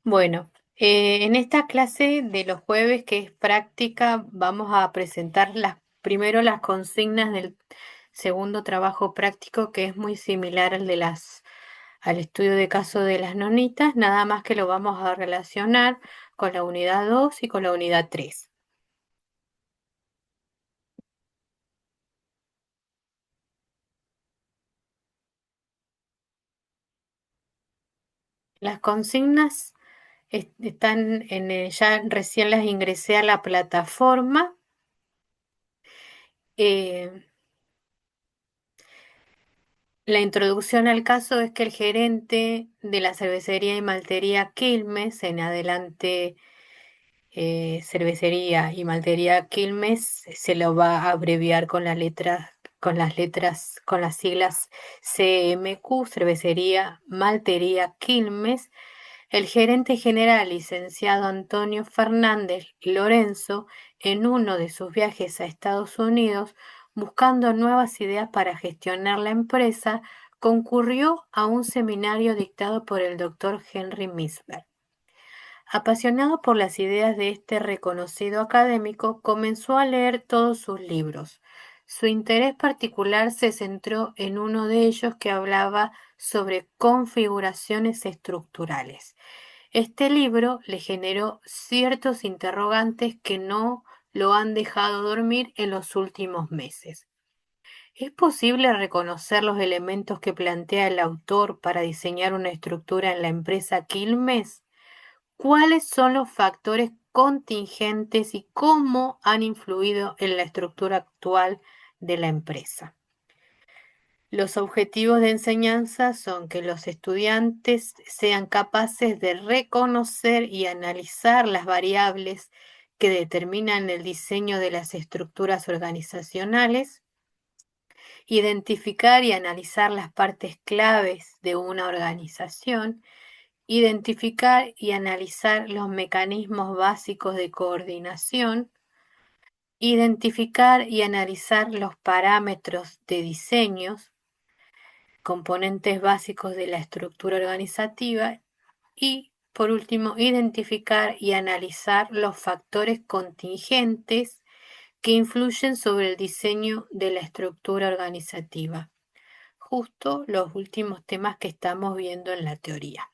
Bueno, en esta clase de los jueves, que es práctica, vamos a presentar primero las consignas del segundo trabajo práctico, que es muy similar al estudio de caso de las nonitas, nada más que lo vamos a relacionar con la unidad 2 y con la unidad 3. Las consignas están ya recién las ingresé a la plataforma. eh, La introducción al caso es que el gerente de la cervecería y maltería Quilmes, en adelante cervecería y maltería Quilmes, se lo va a abreviar con las siglas CMQ, cervecería maltería Quilmes. El gerente general, licenciado Antonio Fernández Lorenzo, en uno de sus viajes a Estados Unidos, buscando nuevas ideas para gestionar la empresa, concurrió a un seminario dictado por el doctor Henry Misberg. Apasionado por las ideas de este reconocido académico, comenzó a leer todos sus libros. Su interés particular se centró en uno de ellos que hablaba sobre configuraciones estructurales. Este libro le generó ciertos interrogantes que no lo han dejado dormir en los últimos meses. ¿Es posible reconocer los elementos que plantea el autor para diseñar una estructura en la empresa Quilmes? ¿Cuáles son los factores contingentes y cómo han influido en la estructura actual de la empresa? Los objetivos de enseñanza son que los estudiantes sean capaces de reconocer y analizar las variables que determinan el diseño de las estructuras organizacionales, identificar y analizar las partes claves de una organización, identificar y analizar los mecanismos básicos de coordinación, identificar y analizar los parámetros de diseños, componentes básicos de la estructura organizativa y, por último, identificar y analizar los factores contingentes que influyen sobre el diseño de la estructura organizativa. Justo los últimos temas que estamos viendo en la teoría.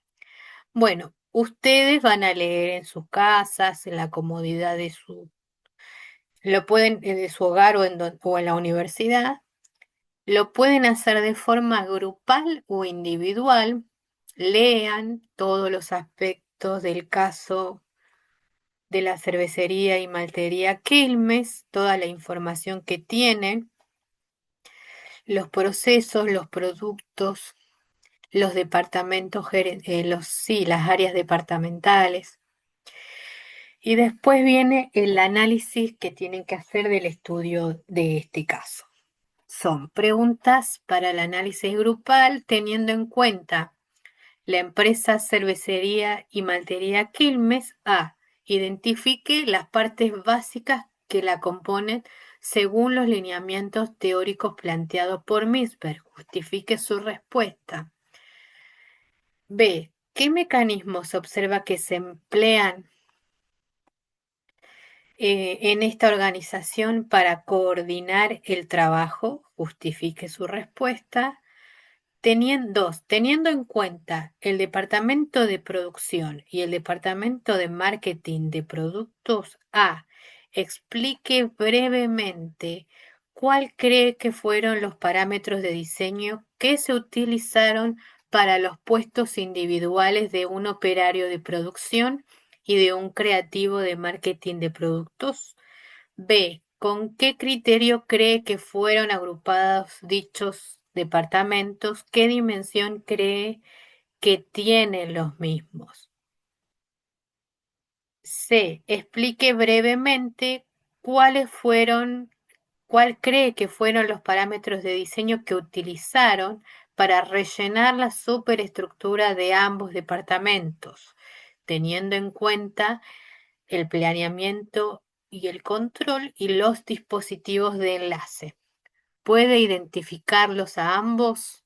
Bueno, ustedes van a leer en sus casas, en la comodidad lo pueden de su hogar o en la universidad. Lo pueden hacer de forma grupal o individual. Lean todos los aspectos del caso de la cervecería y maltería Quilmes, toda la información que tienen, los procesos, los productos, los departamentos, sí, las áreas departamentales. Y después viene el análisis que tienen que hacer del estudio de este caso. Son preguntas para el análisis grupal teniendo en cuenta la empresa Cervecería y Maltería Quilmes. A. Identifique las partes básicas que la componen según los lineamientos teóricos planteados por Misberg. Justifique su respuesta. B. ¿Qué mecanismos observa que se emplean en esta organización para coordinar el trabajo? Justifique su respuesta. Teniendo en cuenta el departamento de producción y el departamento de marketing de productos. A. Explique brevemente cuál cree que fueron los parámetros de diseño que se utilizaron para los puestos individuales de un operario de producción y de un creativo de marketing de productos. B. ¿Con qué criterio cree que fueron agrupados dichos departamentos? ¿Qué dimensión cree que tienen los mismos? C. Explique brevemente cuál cree que fueron los parámetros de diseño que utilizaron para rellenar la superestructura de ambos departamentos, teniendo en cuenta el planeamiento y el control y los dispositivos de enlace. ¿Puede identificarlos a ambos?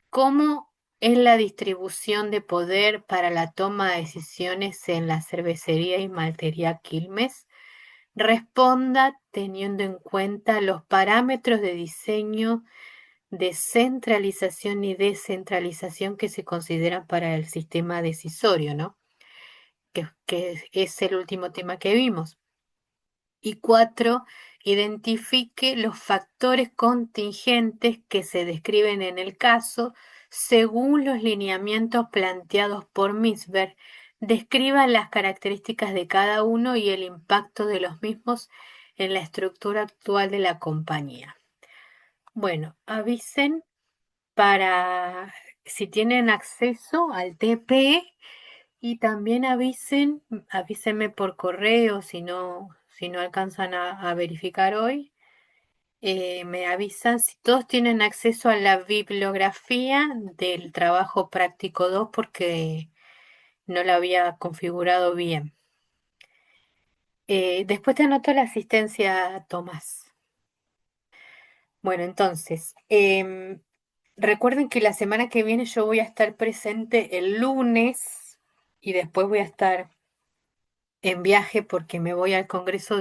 ¿Cómo es la distribución de poder para la toma de decisiones en la cervecería y maltería Quilmes. Responda teniendo en cuenta los parámetros de diseño de centralización y descentralización que se consideran para el sistema decisorio, ¿no? Que es el último tema que vimos. Y cuatro, identifique los factores contingentes que se describen en el caso según los lineamientos planteados por Misberg. Describa las características de cada uno y el impacto de los mismos en la estructura actual de la compañía. Bueno, avisen para si tienen acceso al TP y también avísenme por correo si no alcanzan a verificar hoy. Me avisan si todos tienen acceso a la bibliografía del trabajo práctico 2 porque no la había configurado bien. Después te anoto la asistencia, Tomás. Bueno, entonces, recuerden que la semana que viene yo voy a estar presente el lunes y después voy a estar en viaje porque me voy al congreso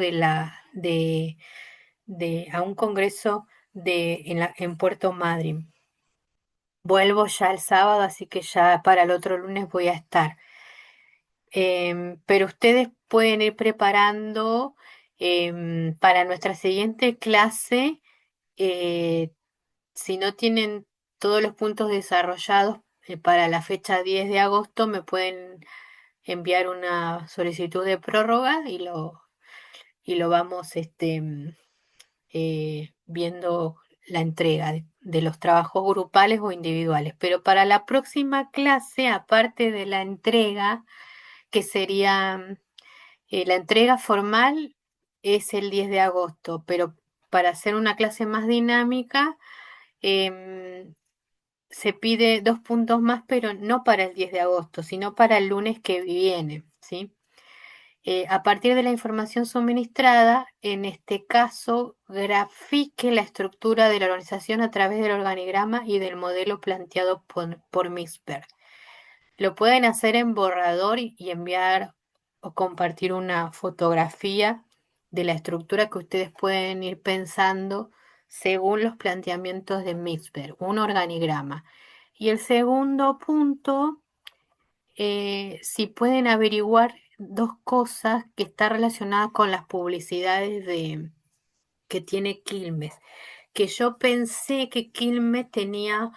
a un congreso en Puerto Madryn. Vuelvo ya el sábado, así que ya para el otro lunes voy a estar. Pero ustedes pueden ir preparando para nuestra siguiente clase. eh, si no tienen todos los puntos desarrollados para la fecha 10 de agosto, me pueden enviar una solicitud de prórroga y lo vamos viendo la entrega de los trabajos grupales o individuales. Pero para la próxima clase, aparte de la entrega, que sería la entrega formal, es el 10 de agosto, pero para hacer una clase más dinámica, em, se pide 2 puntos más, pero no para el 10 de agosto, sino para el lunes que viene, ¿sí? A partir de la información suministrada, en este caso, grafique la estructura de la organización a través del organigrama y del modelo planteado por Misberg. Lo pueden hacer en borrador y enviar o compartir una fotografía de la estructura que ustedes pueden ir pensando según los planteamientos de Misberg, un organigrama. Y el segundo punto, si pueden averiguar dos cosas que están relacionadas con las publicidades que tiene Quilmes, que yo pensé que Quilmes tenía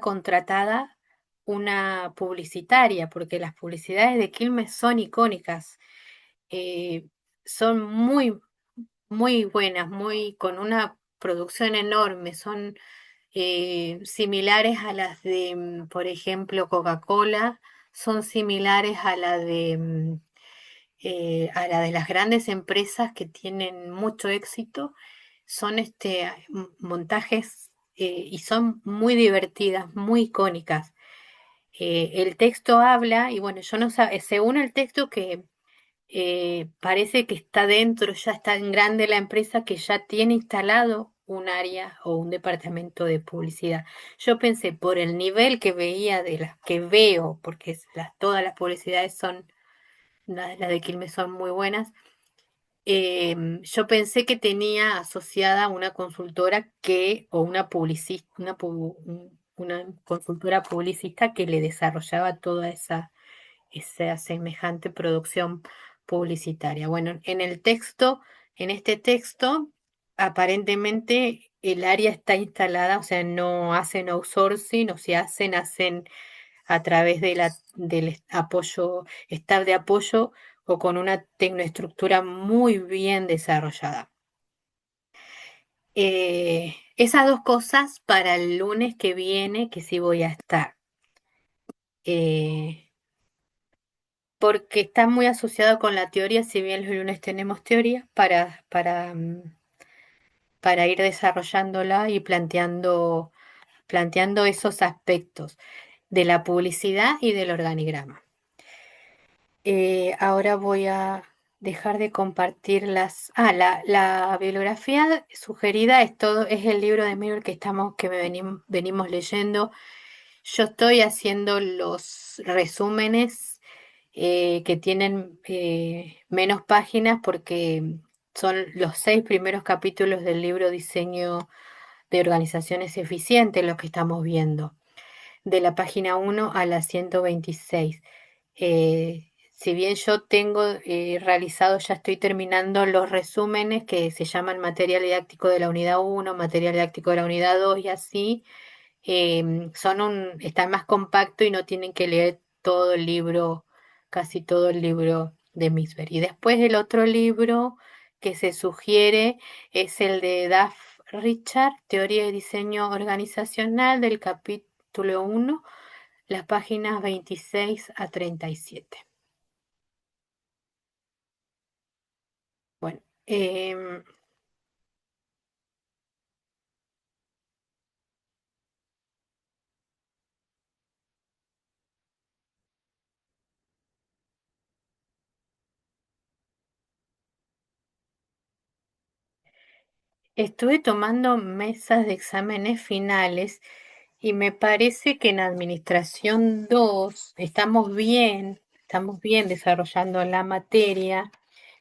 contratada una publicitaria, porque las publicidades de Quilmes son icónicas, eh, son muy, muy buenas, con una producción enorme, son similares a las de, por ejemplo, Coca-Cola, son similares a la de las grandes empresas que tienen mucho éxito, son montajes y son muy divertidas, muy icónicas. El texto habla, y bueno, yo no sé, según el texto que parece que está dentro, ya está en grande la empresa que ya tiene instalado un área o un departamento de publicidad. Yo pensé, por el nivel que veía de las que veo, porque todas las publicidades las de Quilmes son muy buenas, yo pensé que tenía asociada una consultora o una publicista, una consultora publicista que le desarrollaba toda esa semejante producción publicitaria. Bueno, en este texto, aparentemente el área está instalada, o sea, no hacen outsourcing, o si hacen a través del apoyo, staff de apoyo o con una tecnoestructura muy bien desarrollada. Esas dos cosas para el lunes que viene, que sí voy a estar. Eh, Porque está muy asociado con la teoría, si bien los lunes tenemos teoría, para ir desarrollándola y planteando esos aspectos de la publicidad y del organigrama. Ahora voy a dejar de compartir las... Ah, la bibliografía sugerida es todo, es el libro de Miller que venimos leyendo. Yo estoy haciendo los resúmenes que tienen menos páginas porque son los 6 primeros capítulos del libro Diseño de Organizaciones Eficientes los que estamos viendo, de la página 1 a la 126. Si bien yo tengo realizado, ya estoy terminando los resúmenes que se llaman material didáctico de la unidad 1, material didáctico de la unidad 2 y así, están más compactos y no tienen que leer todo el libro, casi todo el libro de Misber. Y después el otro libro que se sugiere es el de Duff Richard, Teoría y Diseño Organizacional, del capítulo 1, las páginas 26 a 37. Bueno, estuve tomando mesas de exámenes finales y me parece que en Administración 2 estamos bien desarrollando la materia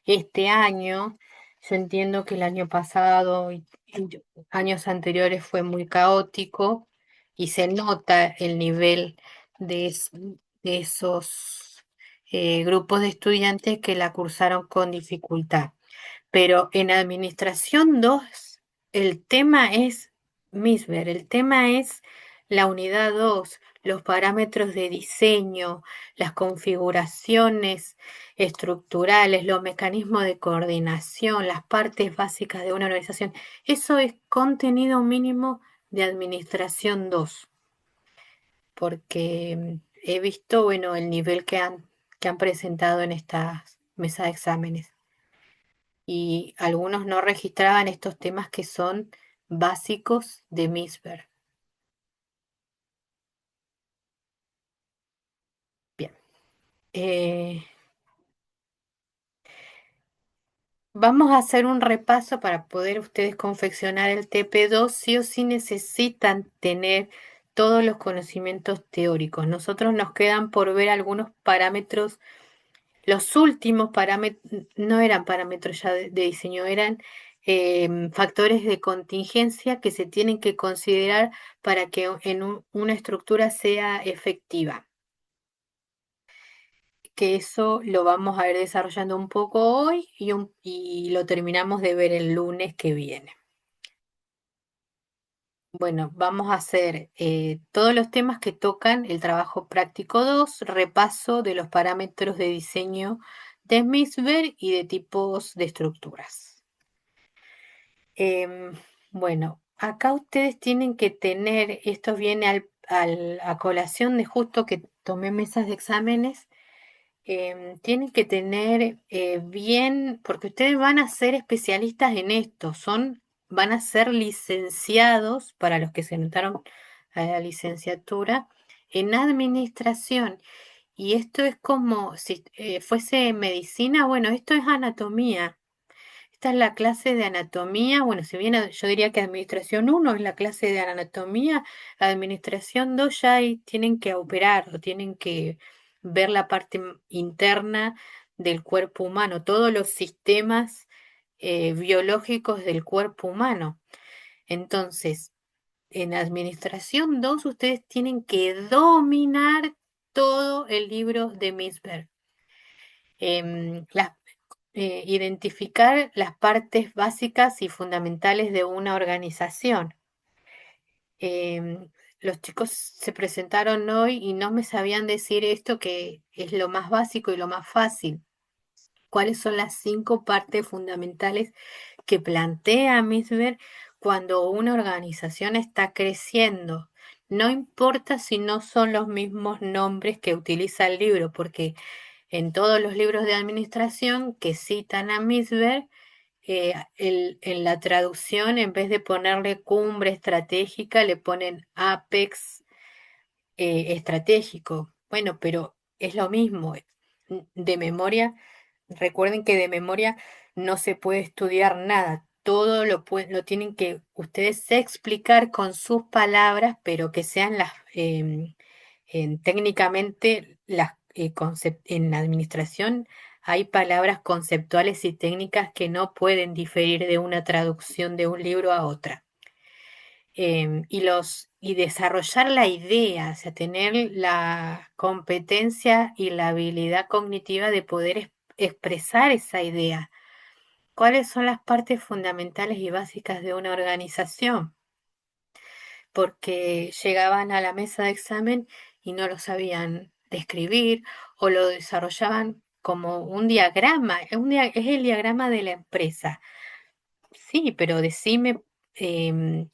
este año. Yo entiendo que el año pasado y años anteriores fue muy caótico y se nota el nivel de, de esos grupos de estudiantes que la cursaron con dificultad. Pero en Administración 2 el tema es MISBER, el tema es la unidad 2, los parámetros de diseño, las configuraciones estructurales, los mecanismos de coordinación, las partes básicas de una organización. Eso es contenido mínimo de Administración 2, porque he visto, bueno, el nivel que han presentado en estas mesas de exámenes y algunos no registraban estos temas que son básicos de MISBER. Bien, eh, vamos a hacer un repaso para poder ustedes confeccionar el TP2. Sí o sí necesitan tener todos los conocimientos teóricos. Nosotros nos quedan por ver algunos parámetros. Los últimos parámetros no eran parámetros ya de diseño, eran factores de contingencia que se tienen que considerar para que una estructura sea efectiva. Que eso lo vamos a ir desarrollando un poco hoy y lo terminamos de ver el lunes que viene. Bueno, vamos a hacer todos los temas que tocan el trabajo práctico 2, repaso de los parámetros de diseño de MISBER y de tipos de estructuras. Em, bueno, acá ustedes tienen que tener, esto viene a colación de justo que tomé mesas de exámenes, tienen que tener bien, porque ustedes van a ser especialistas en esto, van a ser licenciados, para los que se anotaron a la licenciatura, en administración. Y esto es como si fuese medicina, bueno, esto es anatomía. Esta es la clase de anatomía. Bueno, si bien yo diría que Administración 1 es la clase de anatomía, Administración 2 ya ahí tienen que operar o tienen que ver la parte interna del cuerpo humano, todos los sistemas biológicos del cuerpo humano. Entonces, en Administración 2 ustedes tienen que dominar todo el libro de Misberg. Identificar las partes básicas y fundamentales de una organización. Los chicos se presentaron hoy y no me sabían decir esto que es lo más básico y lo más fácil. ¿Cuáles son las 5 partes fundamentales que plantea Misber cuando una organización está creciendo? No importa si no son los mismos nombres que utiliza el libro, porque en todos los libros de administración que citan a Misber, en la traducción, en vez de ponerle cumbre estratégica, le ponen apex estratégico. Bueno, pero es lo mismo. De memoria Recuerden que de memoria no se puede estudiar nada. Todo lo tienen que ustedes explicar con sus palabras, pero que sean técnicamente en la administración hay palabras conceptuales y técnicas que no pueden diferir de una traducción de un libro a otra. Y desarrollar la idea, o sea, tener la competencia y la habilidad cognitiva de poder expresar esa idea. ¿Cuáles son las partes fundamentales y básicas de una organización? Porque llegaban a la mesa de examen y no lo sabían describir o lo desarrollaban como un diagrama. Es el diagrama de la empresa. Sí, pero decime en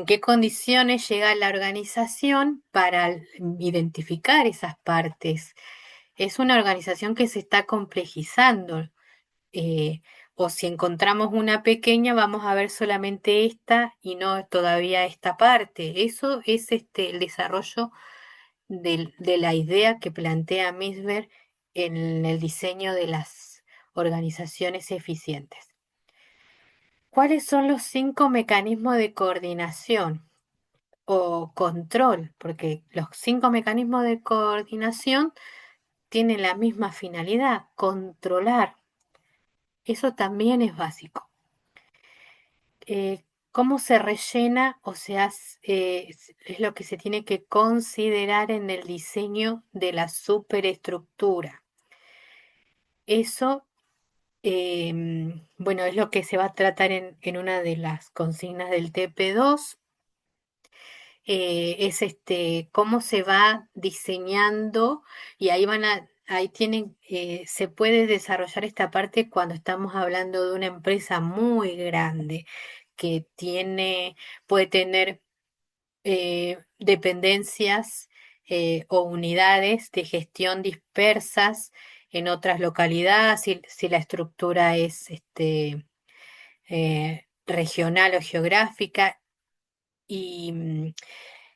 qué condiciones llega la organización para identificar esas partes. Es una organización que se está complejizando. eh, o si encontramos una pequeña, vamos a ver solamente esta y no todavía esta parte. Eso es el desarrollo de la idea que plantea Misber en el diseño de las organizaciones eficientes. ¿Cuáles son los 5 mecanismos de coordinación o control? Porque los 5 mecanismos de coordinación tienen la misma finalidad, controlar. Eso también es básico. ¿Cómo se rellena? O sea, es lo que se tiene que considerar en el diseño de la superestructura. Eso, bueno, es lo que se va a tratar en una de las consignas del TP2. Es cómo se va diseñando y ahí se puede desarrollar esta parte cuando estamos hablando de una empresa muy grande que puede tener dependencias o unidades de gestión dispersas en otras localidades, si la estructura es regional o geográfica y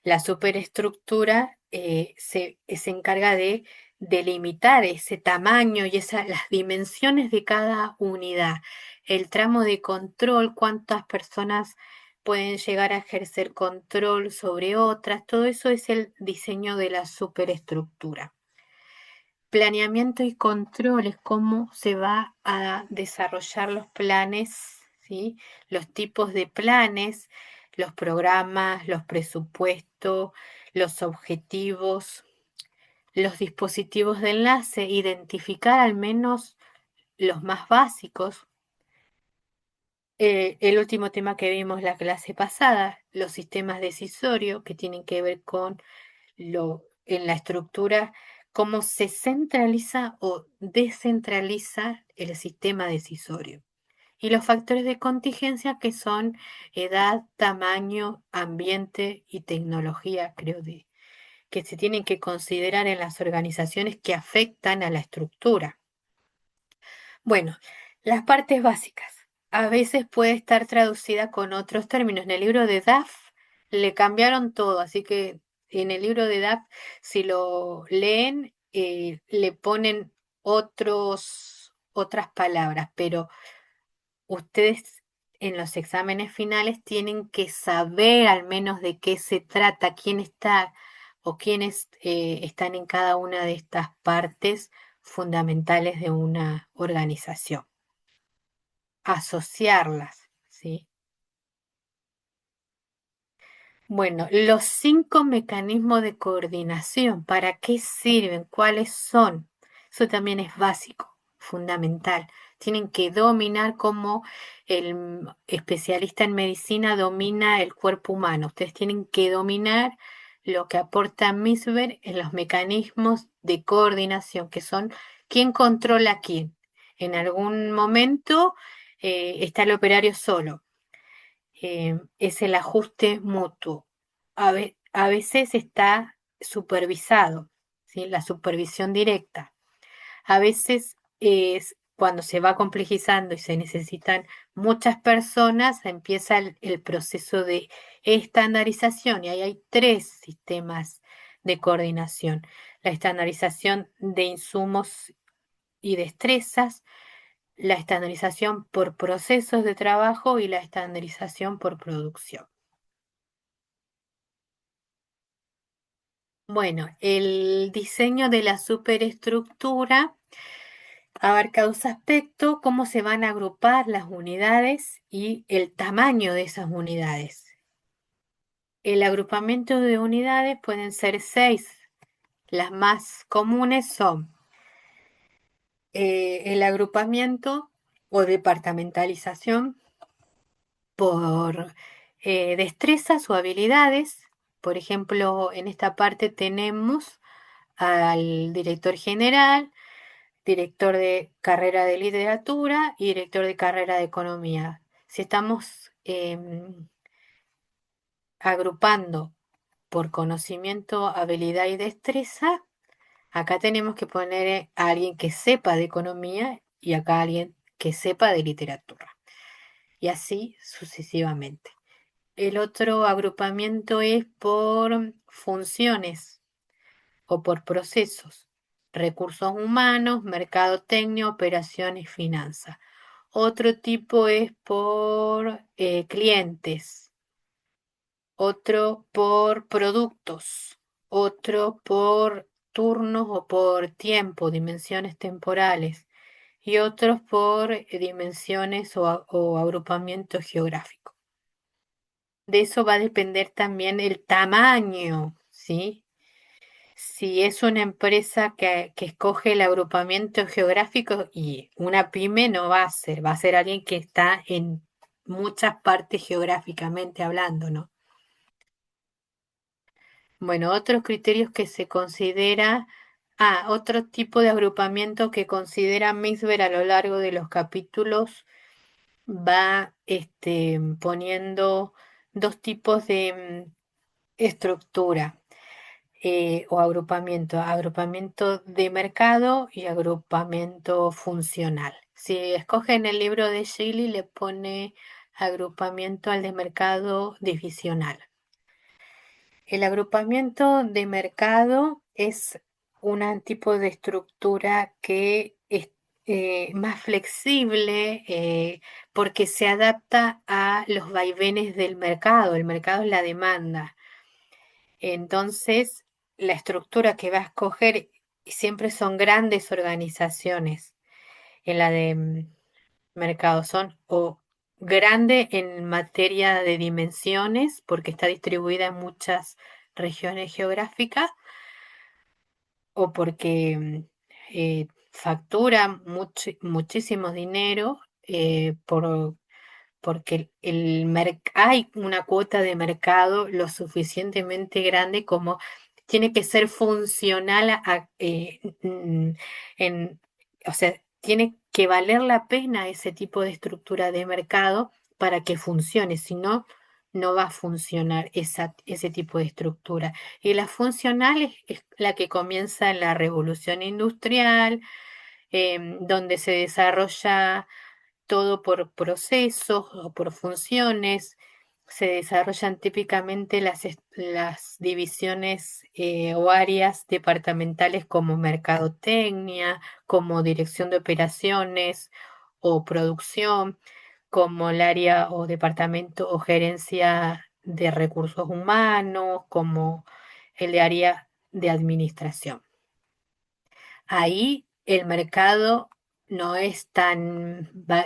la superestructura se encarga de delimitar ese tamaño y las dimensiones de cada unidad. El tramo de control, cuántas personas pueden llegar a ejercer control sobre otras, todo eso es el diseño de la superestructura. Planeamiento y control es cómo se va a desarrollar los planes, ¿sí? Los tipos de planes, los programas, los presupuestos, los objetivos, los dispositivos de enlace, identificar al menos los más básicos. El último tema que vimos la clase pasada, los sistemas decisorios que tienen que ver con en la estructura, cómo se centraliza o descentraliza el sistema decisorio. Y los factores de contingencia que son edad, tamaño, ambiente y tecnología, creo, que se tienen que considerar en las organizaciones que afectan a la estructura. Bueno, las partes básicas. A veces puede estar traducida con otros términos. En el libro de Duff le cambiaron todo, así que en el libro de Duff, si lo leen, le ponen otras palabras, pero ustedes en los exámenes finales tienen que saber al menos de qué se trata, quién está o quiénes están en cada una de estas partes fundamentales de una organización. Asociarlas, ¿sí? Bueno, los 5 mecanismos de coordinación, ¿para qué sirven? ¿Cuáles son? Eso también es básico, fundamental. Tienen que dominar como el especialista en medicina domina el cuerpo humano. Ustedes tienen que dominar lo que aporta Misber en los mecanismos de coordinación, que son quién controla a quién. En algún momento está el operario solo, es el ajuste mutuo. A veces está supervisado, ¿sí? La supervisión directa. A veces es cuando se va complejizando y se necesitan muchas personas, empieza el proceso de estandarización y ahí hay 3 sistemas de coordinación. La estandarización de insumos y destrezas, la estandarización por procesos de trabajo y la estandarización por producción. Bueno, el diseño de la superestructura abarca dos aspectos: cómo se van a agrupar las unidades y el tamaño de esas unidades. El agrupamiento de unidades pueden ser seis. Las más comunes son el agrupamiento o departamentalización por destrezas o habilidades. Por ejemplo, en esta parte tenemos al director general, director de carrera de literatura y director de carrera de economía. Si estamos agrupando por conocimiento, habilidad y destreza, acá tenemos que poner a alguien que sepa de economía y acá a alguien que sepa de literatura. Y así sucesivamente. El otro agrupamiento es por funciones o por procesos: recursos humanos, mercado técnico, operaciones, finanzas. Otro tipo es por clientes, otro por productos, otro por turnos o por tiempo, dimensiones temporales, y otros por dimensiones o agrupamiento geográfico. De eso va a depender también el tamaño, ¿sí? Si es una empresa que escoge el agrupamiento geográfico, y una pyme no va a ser alguien que está en muchas partes geográficamente hablando, ¿no? Bueno, otros criterios que se considera, otro tipo de agrupamiento que considera Misber a lo largo de los capítulos, va poniendo dos tipos de estructura o agrupamiento: agrupamiento de mercado y agrupamiento funcional. Si escogen el libro de Shiley, le pone agrupamiento al de mercado divisional. El agrupamiento de mercado es un tipo de estructura que es más flexible, porque se adapta a los vaivenes del mercado. El mercado es la demanda. Entonces, la estructura que va a escoger siempre son grandes organizaciones. En la de mercado son o grande en materia de dimensiones, porque está distribuida en muchas regiones geográficas, o porque factura muchísimo dinero, porque hay una cuota de mercado lo suficientemente grande como tiene que ser funcional o sea, tiene que valer la pena ese tipo de estructura de mercado para que funcione. Si no, no va a funcionar ese tipo de estructura. Y la funcional es la que comienza en la revolución industrial, donde se desarrolla todo por procesos o por funciones. Se desarrollan típicamente las divisiones o áreas departamentales como mercadotecnia, como dirección de operaciones o producción, como el área o departamento o gerencia de recursos humanos, como el de área de administración. Ahí el mercado no es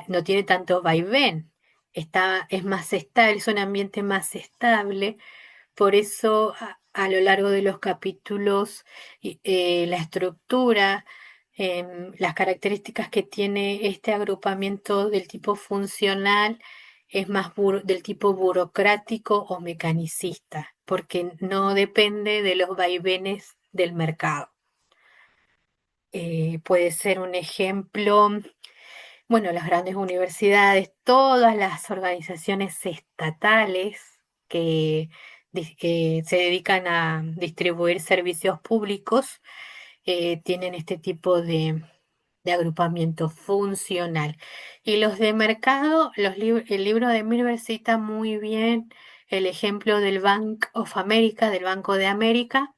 no tiene tanto vaivén, es más estable, es un ambiente más estable. Por eso a lo largo de los capítulos, la estructura, las características que tiene este agrupamiento del tipo funcional es más del tipo burocrático o mecanicista, porque no depende de los vaivenes del mercado. Puede ser un ejemplo, bueno, las grandes universidades, todas las organizaciones estatales que se dedican a distribuir servicios públicos, tienen este tipo de agrupamiento funcional. Y los de mercado, el libro de Milber cita muy bien el ejemplo del Bank of America, del Banco de América,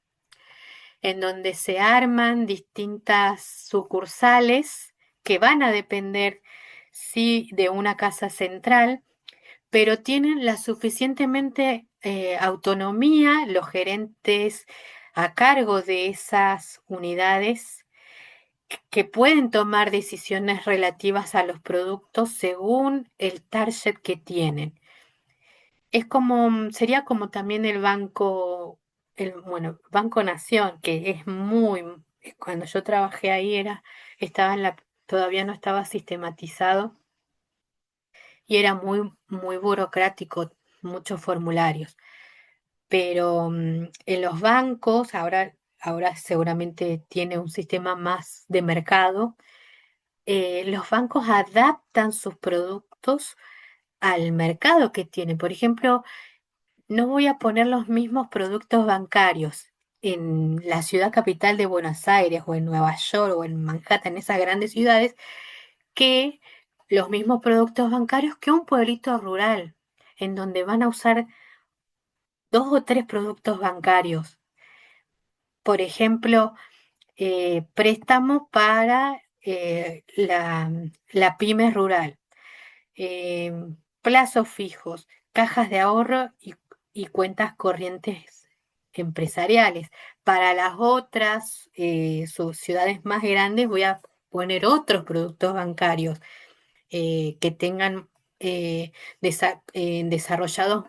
en donde se arman distintas sucursales que van a depender, sí, de una casa central, pero tienen la suficientemente autonomía los gerentes a cargo de esas unidades que pueden tomar decisiones relativas a los productos según el target que tienen. Es como, sería como también el banco, bueno, Banco Nación, que es muy, cuando yo trabajé ahí estaba todavía no estaba sistematizado y era muy, muy burocrático, muchos formularios. Pero en los bancos, ahora seguramente tiene un sistema más de mercado. Los bancos adaptan sus productos al mercado que tienen. Por ejemplo, no voy a poner los mismos productos bancarios en la ciudad capital de Buenos Aires o en Nueva York o en Manhattan, esas grandes ciudades, que los mismos productos bancarios que un pueblito rural, en donde van a usar dos o tres productos bancarios. Por ejemplo, préstamo para la pyme rural, eh, plazos fijos, cajas de ahorro y cuentas corrientes empresariales. Para las otras sus ciudades más grandes voy a poner otros productos bancarios que tengan desarrollados.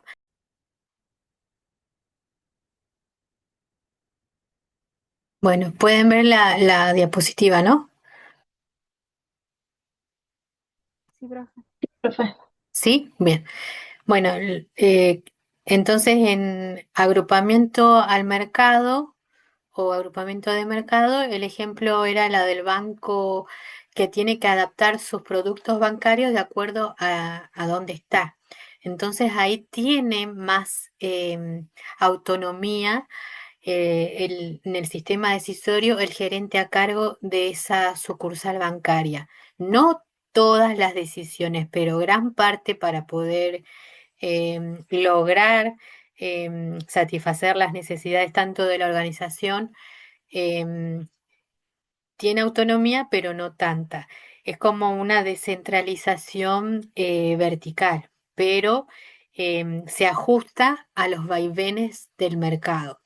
Bueno, pueden ver la diapositiva, ¿no? Sí, profe. Sí, bien. Bueno, entonces en agrupamiento al mercado o agrupamiento de mercado, el ejemplo era la del banco que tiene que adaptar sus productos bancarios de acuerdo a dónde está. Entonces ahí tiene más autonomía en el sistema decisorio el gerente a cargo de esa sucursal bancaria. No todas las decisiones, pero gran parte para poder lograr satisfacer las necesidades tanto de la organización. em, Tiene autonomía, pero no tanta. Es como una descentralización vertical, pero se ajusta a los vaivenes del mercado.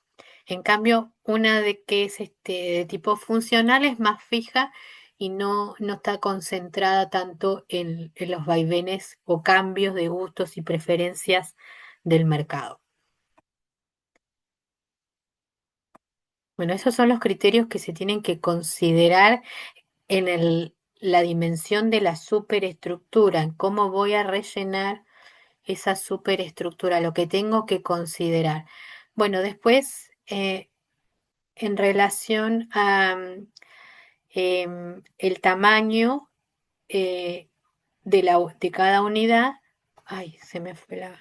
En cambio, una de que es de tipo funcional es más fija y no está concentrada tanto en los vaivenes o cambios de gustos y preferencias del mercado. Bueno, esos son los criterios que se tienen que considerar en la dimensión de la superestructura, en cómo voy a rellenar esa superestructura, lo que tengo que considerar. Bueno, después, en relación a el tamaño eh, de cada unidad, ay, se me fue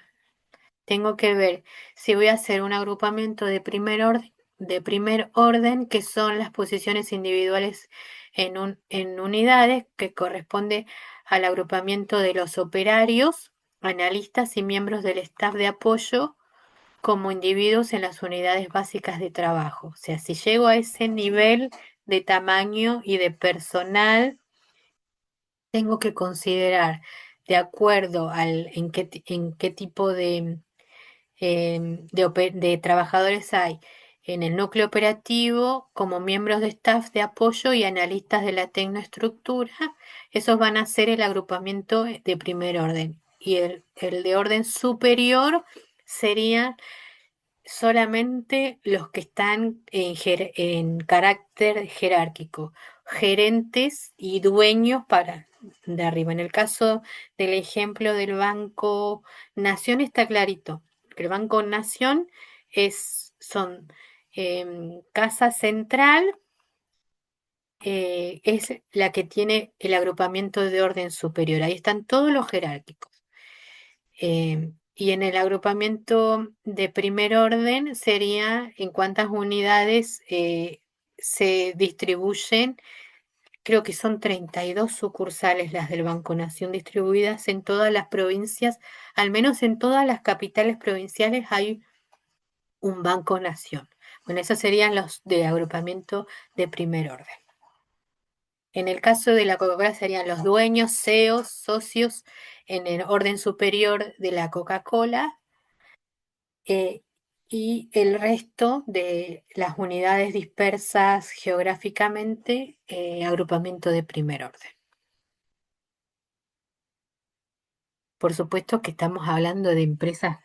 tengo que ver si voy a hacer un agrupamiento de primer orden, que son las posiciones individuales en unidades, que corresponde al agrupamiento de los operarios, analistas y miembros del staff de apoyo como individuos en las unidades básicas de trabajo. O sea, si llego a ese nivel de tamaño y de personal, tengo que considerar de acuerdo en qué tipo de trabajadores hay en el núcleo operativo como miembros de staff de apoyo y analistas de la tecnoestructura. Esos van a ser el agrupamiento de primer orden. Y el de orden superior sería solamente los que están en carácter jerárquico, gerentes y dueños para de arriba. En el caso del ejemplo del Banco Nación está clarito, que el Banco Nación son Casa Central, es la que tiene el agrupamiento de orden superior. Ahí están todos los jerárquicos. Y en el agrupamiento de primer orden sería en cuántas unidades se distribuyen. Creo que son 32 sucursales las del Banco Nación distribuidas en todas las provincias, al menos en todas las capitales provinciales hay un Banco Nación. Bueno, esos serían los de agrupamiento de primer orden. En el caso de la Coca-Cola serían los dueños, CEOs, socios en el orden superior de la Coca-Cola, eh, y el resto de las unidades dispersas geográficamente, agrupamiento de primer orden. Por supuesto que estamos hablando de empresas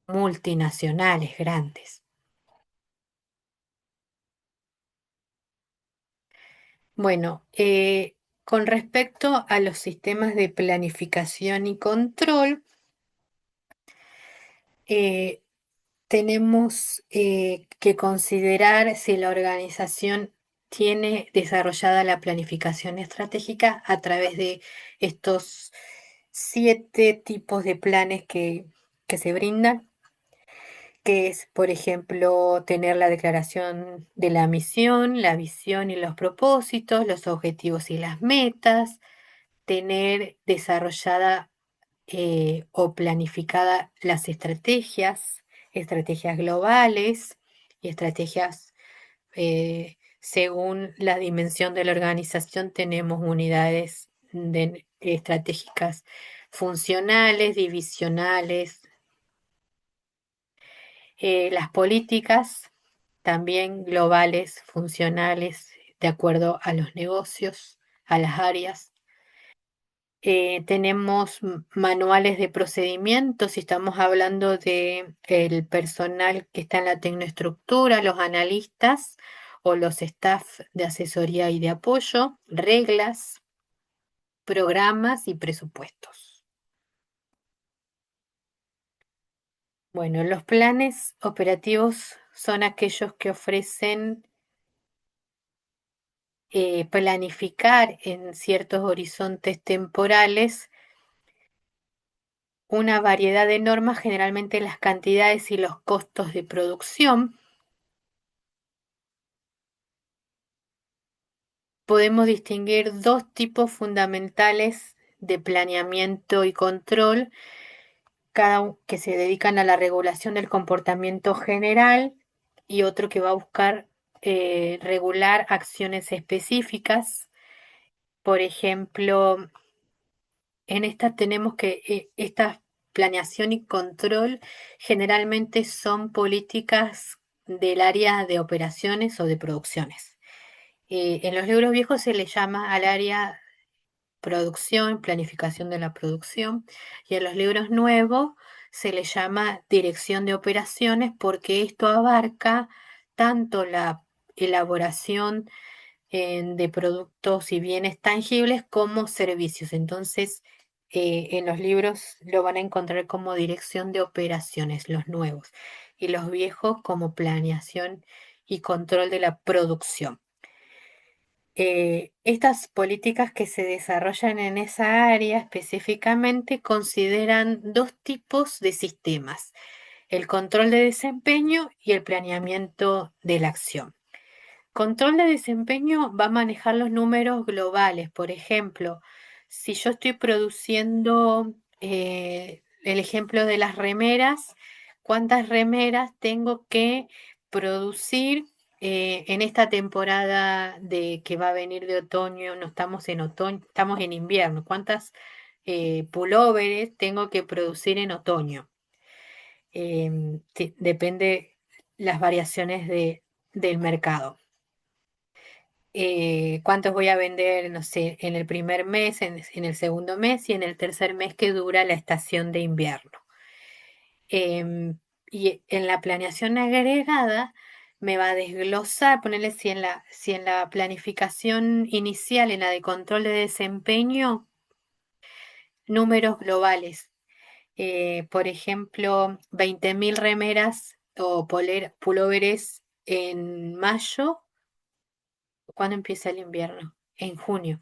multinacionales grandes. Bueno, con respecto a los sistemas de planificación y control, eh, tenemos que considerar si la organización tiene desarrollada la planificación estratégica a través de estos 7 tipos de planes que se brindan, que es, por ejemplo, tener la declaración de la misión, la visión y los propósitos, los objetivos y las metas, tener desarrollada o planificada las estrategias, estrategias globales y estrategias según la dimensión de la organización. Tenemos unidades estratégicas funcionales, divisionales, las políticas también globales, funcionales, de acuerdo a los negocios, a las áreas. Tenemos manuales de procedimientos, si estamos hablando de el personal que está en la tecnoestructura, los analistas o los staff de asesoría y de apoyo, reglas, programas y presupuestos. Bueno, los planes operativos son aquellos que ofrecen planificar en ciertos horizontes temporales una variedad de normas, generalmente las cantidades y los costos de producción. Podemos distinguir dos tipos fundamentales de planeamiento y control, que se dedican a la regulación del comportamiento general y otro que va a buscar regular acciones específicas. Por ejemplo, en estas tenemos que esta planeación y control generalmente son políticas del área de operaciones o de producciones. En los libros viejos se le llama al área producción, planificación de la producción, y en los libros nuevos se le llama dirección de operaciones porque esto abarca tanto la elaboración de productos y bienes tangibles como servicios. Entonces, en los libros lo van a encontrar como dirección de operaciones, los nuevos, y los viejos como planeación y control de la producción. Estas políticas que se desarrollan en esa área específicamente consideran dos tipos de sistemas: el control de desempeño y el planeamiento de la acción. Control de desempeño va a manejar los números globales. Por ejemplo, si yo estoy produciendo el ejemplo de las remeras, ¿cuántas remeras tengo que producir en esta temporada de que va a venir de otoño? No estamos en otoño, estamos en invierno. ¿Cuántas pulóveres tengo que producir en otoño? Depende las variaciones del mercado. ¿Cuántos voy a vender, no sé, en el primer mes, en el segundo mes y en el tercer mes que dura la estación de invierno? Y en la planeación agregada me va a desglosar, ponerle si en la planificación inicial, en la de control de desempeño, números globales. Por ejemplo, 20.000 remeras o pulóveres en mayo. ¿Cuándo empieza el invierno? En junio.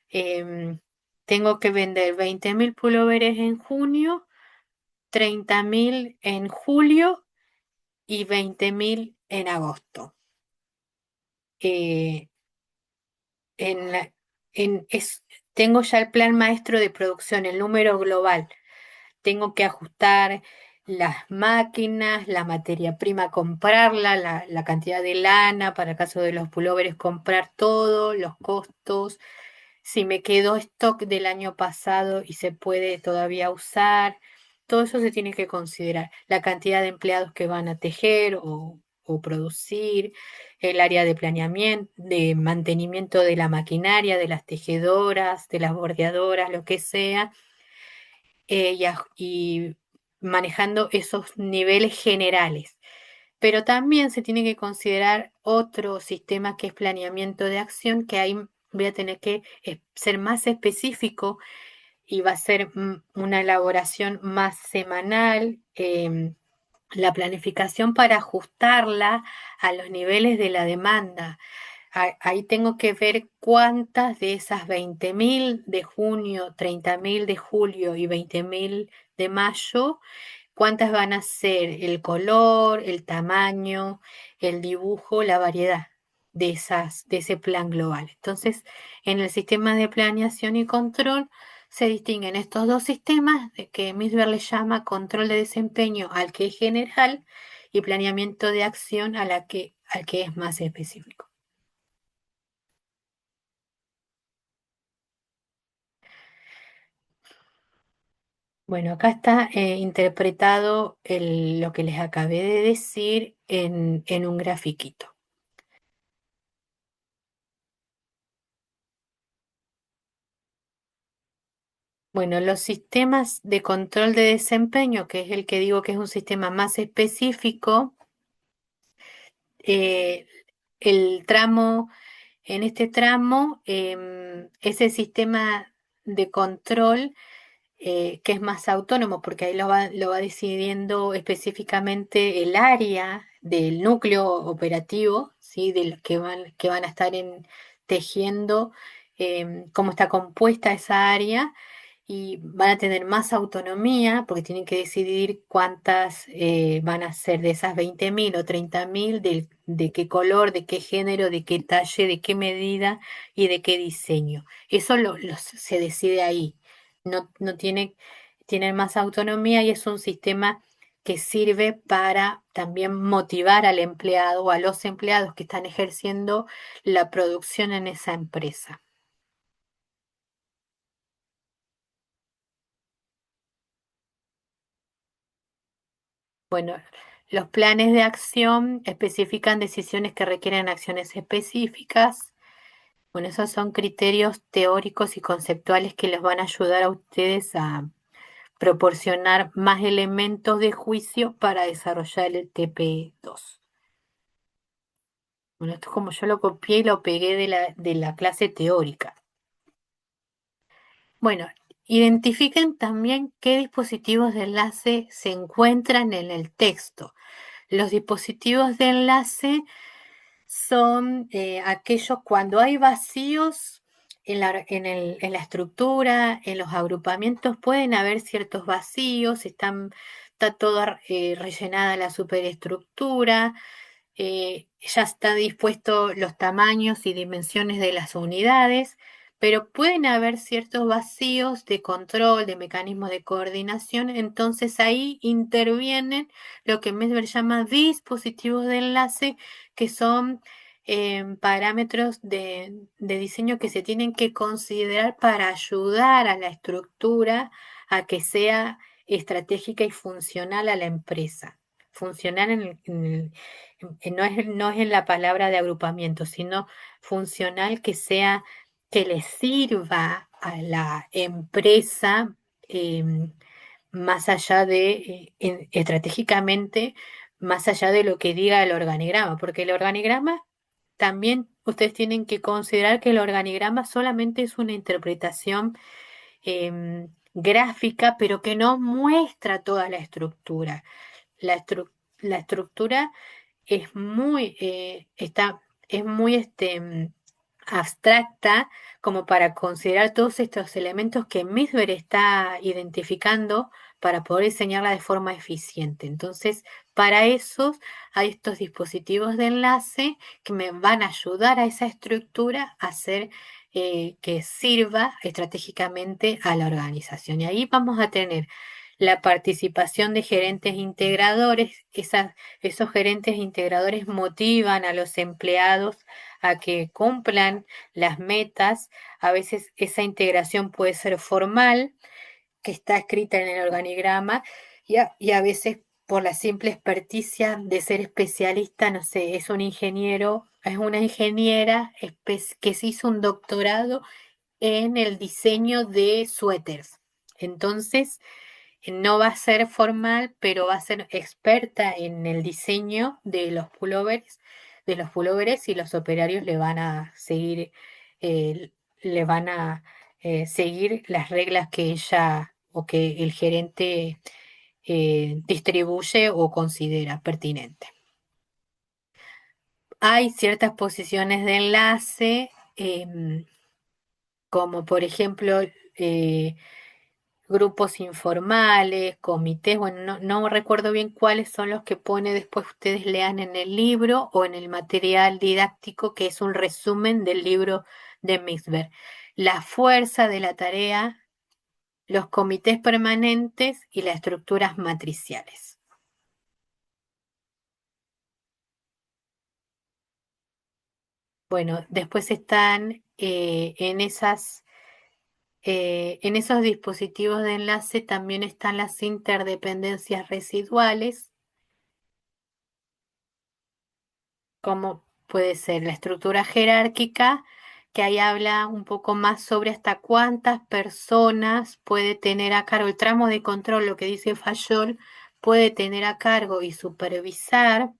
Em, Tengo que vender 20.000 pulóveres en junio, 30.000 en julio y 20.000 en agosto. Eh, en la- Tengo ya el plan maestro de producción, el número global. Tengo que ajustar las máquinas, la materia prima, comprarla, la cantidad de lana, para el caso de los pulóveres, comprar todo, los costos, si me quedó stock del año pasado y se puede todavía usar, todo eso se tiene que considerar. La cantidad de empleados que van a tejer o producir, el área de planeamiento, de mantenimiento de la maquinaria, de las tejedoras, de las bordeadoras, lo que sea, y manejando esos niveles generales. Pero también se tiene que considerar otro sistema que es planeamiento de acción, que ahí voy a tener que ser más específico y va a ser una elaboración más semanal, la planificación para ajustarla a los niveles de la demanda. Ahí tengo que ver cuántas de esas 20.000 de junio, 30.000 de julio y 20.000 de mayo, cuántas van a ser el color, el tamaño, el dibujo, la variedad de ese plan global. Entonces, en el sistema de planeación y control se distinguen estos dos sistemas de que Misber le llama control de desempeño al que es general y planeamiento de acción al que es más específico. Bueno, acá está interpretado lo que les acabé de decir en un grafiquito. Bueno, los sistemas de control de desempeño, que es el que digo que es un sistema más específico, eh, el tramo, en este tramo, ese sistema de control que es más autónomo, porque ahí lo va decidiendo específicamente el área del núcleo operativo, ¿sí? Del que van a estar tejiendo, cómo está compuesta esa área, y van a tener más autonomía porque tienen que decidir cuántas van a ser de esas 20.000 o 30.000, de qué color, de qué género, de qué talle, de qué medida y de qué diseño. Eso se decide ahí. No tienen más autonomía y es un sistema que sirve para también motivar al empleado o a los empleados que están ejerciendo la producción en esa empresa. Bueno, los planes de acción especifican decisiones que requieren acciones específicas. Bueno, esos son criterios teóricos y conceptuales que les van a ayudar a ustedes a proporcionar más elementos de juicio para desarrollar el TP2. Bueno, esto es como yo lo copié y lo pegué de la clase teórica. Bueno, identifiquen también qué dispositivos de enlace se encuentran en el texto. Los dispositivos de enlace son aquellos cuando hay vacíos en la estructura, en los agrupamientos, pueden haber ciertos vacíos, está toda rellenada la superestructura, ya está dispuesto los tamaños y dimensiones de las unidades, pero pueden haber ciertos vacíos de control, de mecanismos de coordinación, entonces ahí intervienen lo que Mesmer llama dispositivos de enlace, que son parámetros de diseño que se tienen que considerar para ayudar a la estructura a que sea estratégica y funcional a la empresa. Funcional no es en la palabra de agrupamiento, sino funcional, que sea, que le sirva a la empresa, em, más allá estratégicamente, más allá de lo que diga el organigrama, porque el organigrama también ustedes tienen que considerar que el organigrama solamente es una interpretación gráfica, pero que no muestra toda la estructura. La estructura es muy abstracta como para considerar todos estos elementos que Misber está identificando para poder diseñarla de forma eficiente. Entonces, para eso hay estos dispositivos de enlace que me van a ayudar a esa estructura a hacer que sirva estratégicamente a la organización. Y ahí vamos a tener la participación de gerentes integradores. Esos gerentes integradores motivan a los empleados a que cumplan las metas. A veces esa integración puede ser formal, que está escrita en el organigrama, y a veces por la simple experticia de ser especialista, no sé, es un ingeniero, es una ingeniera que se hizo un doctorado en el diseño de suéteres. Entonces, no va a ser formal, pero va a ser experta en el diseño de los pulóveres, y los operarios le van a seguir, eh, le van a seguir las reglas que ella o que el gerente distribuye o considera pertinente. Hay ciertas posiciones de enlace, como por ejemplo grupos informales, comités, bueno, no recuerdo bien cuáles son los que pone, después ustedes lean en el libro o en el material didáctico, que es un resumen del libro de Misber. La fuerza de la tarea, los comités permanentes y las estructuras matriciales. Bueno, después están en esos dispositivos de enlace también están las interdependencias residuales, como puede ser la estructura jerárquica, que ahí habla un poco más sobre hasta cuántas personas puede tener a cargo el tramo de control, lo que dice Fayol, puede tener a cargo y supervisar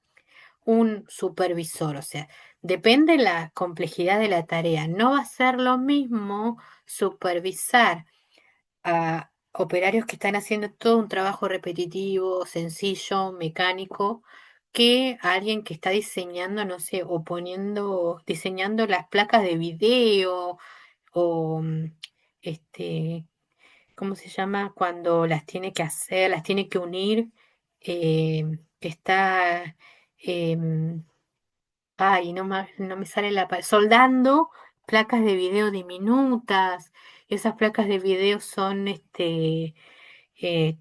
un supervisor. O sea, depende la complejidad de la tarea. No va a ser lo mismo supervisar a operarios que están haciendo todo un trabajo repetitivo, sencillo, mecánico, que a alguien que está diseñando, no sé, o diseñando las placas de video, o este, ¿cómo se llama? Cuando las tiene que hacer, las tiene que unir, que está, em, ay, no me sale soldando placas de video diminutas. Esas placas de video son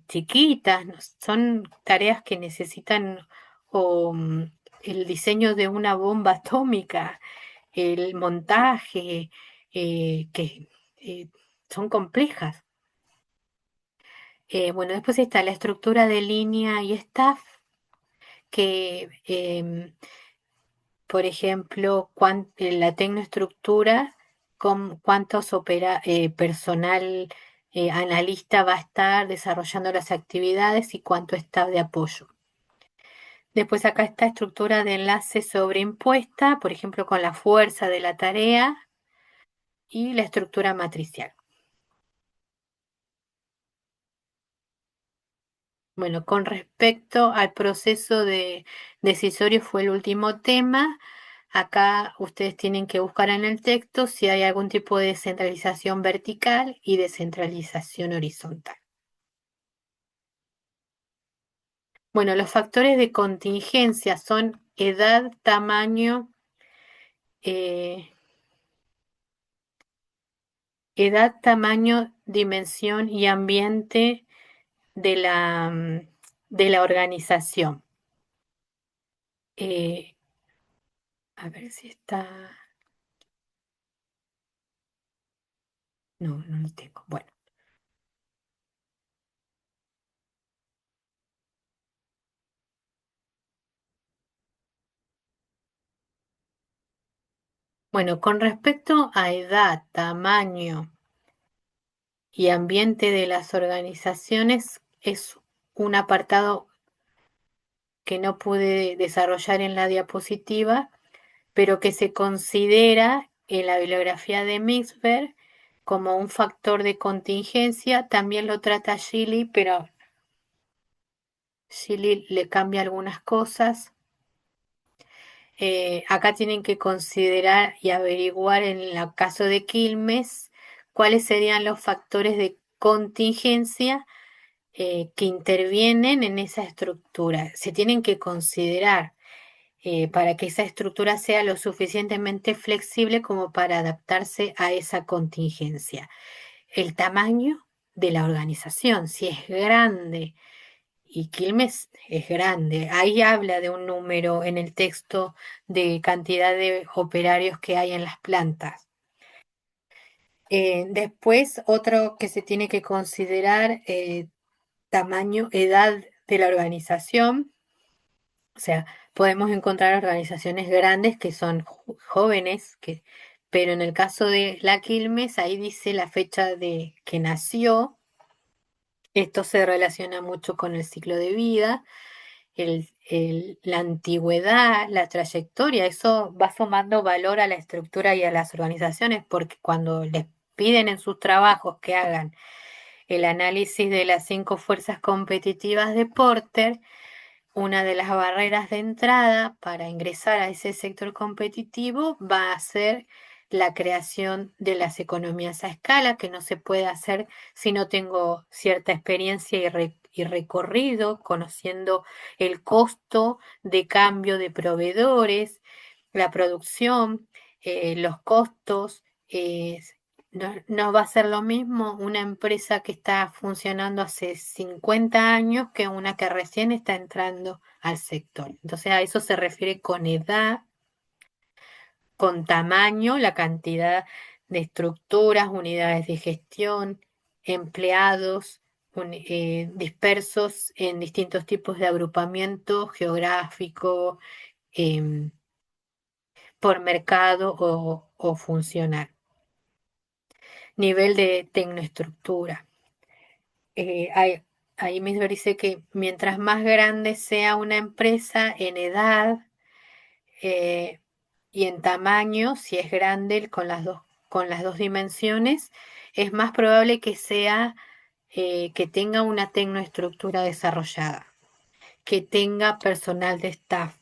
chiquitas, ¿no? Son tareas que necesitan o, el diseño de una bomba atómica, el montaje, que eh, son complejas. Bueno, después está la estructura de línea y staff, que por ejemplo, la tecnoestructura, con cuántos personal analista va a estar desarrollando las actividades y cuánto está de apoyo. Después acá está estructura de enlace sobreimpuesta, por ejemplo, con la fuerza de la tarea y la estructura matricial. Bueno, con respecto al proceso decisorio fue el último tema. Acá ustedes tienen que buscar en el texto si hay algún tipo de descentralización vertical y descentralización horizontal. Bueno, los factores de contingencia son eh, edad, tamaño, dimensión y ambiente de la organización. Eh, a ver si está. No, no lo tengo. Bueno. Bueno, con respecto a edad, tamaño y ambiente de las organizaciones, es un apartado que no pude desarrollar en la diapositiva, pero que se considera en la bibliografía de Mixberg como un factor de contingencia. También lo trata Gili, pero Gili le cambia algunas cosas. Acá tienen que considerar y averiguar en el caso de Quilmes cuáles serían los factores de contingencia que intervienen en esa estructura. Se tienen que considerar para que esa estructura sea lo suficientemente flexible como para adaptarse a esa contingencia. El tamaño de la organización. Si es grande, y Quilmes es grande, ahí habla de un número en el texto de cantidad de operarios que hay en las plantas. Después, otro que se tiene que considerar, tamaño, edad de la organización. O sea, podemos encontrar organizaciones grandes que son jóvenes, pero en el caso de la Quilmes, ahí dice la fecha de que nació. Esto se relaciona mucho con el ciclo de vida, la antigüedad, la trayectoria. Eso va sumando valor a la estructura y a las organizaciones, porque cuando les piden en sus trabajos que hagan el análisis de las 5 fuerzas competitivas de Porter, una de las barreras de entrada para ingresar a ese sector competitivo va a ser la creación de las economías a escala, que no se puede hacer si no tengo cierta experiencia y recorrido, conociendo el costo de cambio de proveedores, la producción, los costos. eh, no va a ser lo mismo una empresa que está funcionando hace 50 años que una que recién está entrando al sector. Entonces a eso se refiere con edad, con tamaño, la cantidad de estructuras, unidades de gestión, empleados dispersos en distintos tipos de agrupamiento geográfico, em, por mercado o funcional. Nivel de tecnoestructura. Ahí mismo dice que mientras más grande sea una empresa en edad, eh, y en tamaño, si es grande con las dos dimensiones, es más probable que sea, que tenga una tecnoestructura desarrollada, que tenga personal de staff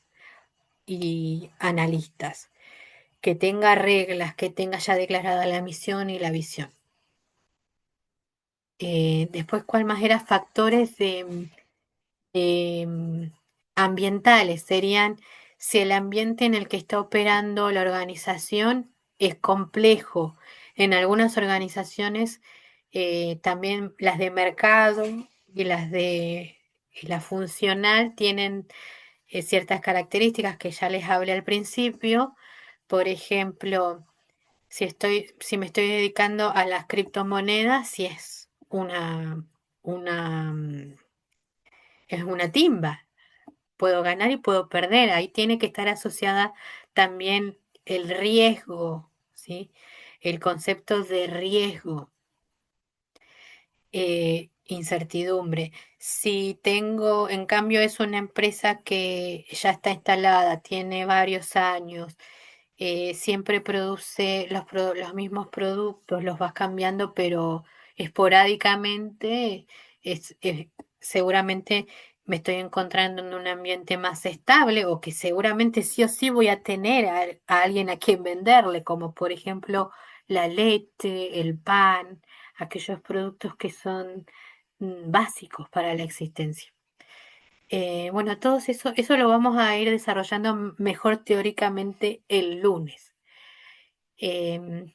y analistas, que tenga reglas, que tenga ya declarada la misión y la visión. Después, ¿cuál más era? Factores em, ambientales serían si el ambiente en el que está operando la organización es complejo. En algunas organizaciones, también las de mercado y y la funcional tienen, ciertas características que ya les hablé al principio. Por ejemplo, si me estoy dedicando a las criptomonedas, si es es una timba. Puedo ganar y puedo perder. Ahí tiene que estar asociada también el riesgo, ¿sí? El concepto de riesgo, incertidumbre. Si tengo, en cambio, es una empresa que ya está instalada, tiene varios años, siempre produce los mismos productos, los vas cambiando, pero esporádicamente, seguramente me estoy encontrando en un ambiente más estable o que seguramente sí o sí voy a tener a alguien a quien venderle, como por ejemplo la leche, el pan, aquellos productos que son, básicos para la existencia. Bueno, eso lo vamos a ir desarrollando mejor teóricamente el lunes.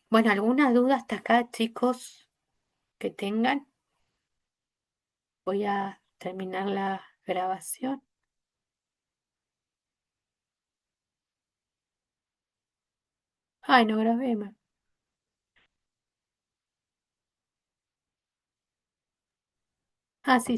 Bueno, ¿alguna duda hasta acá, chicos, que tengan? Voy a terminar la grabación. Ay, no grabé más. Ah, sí.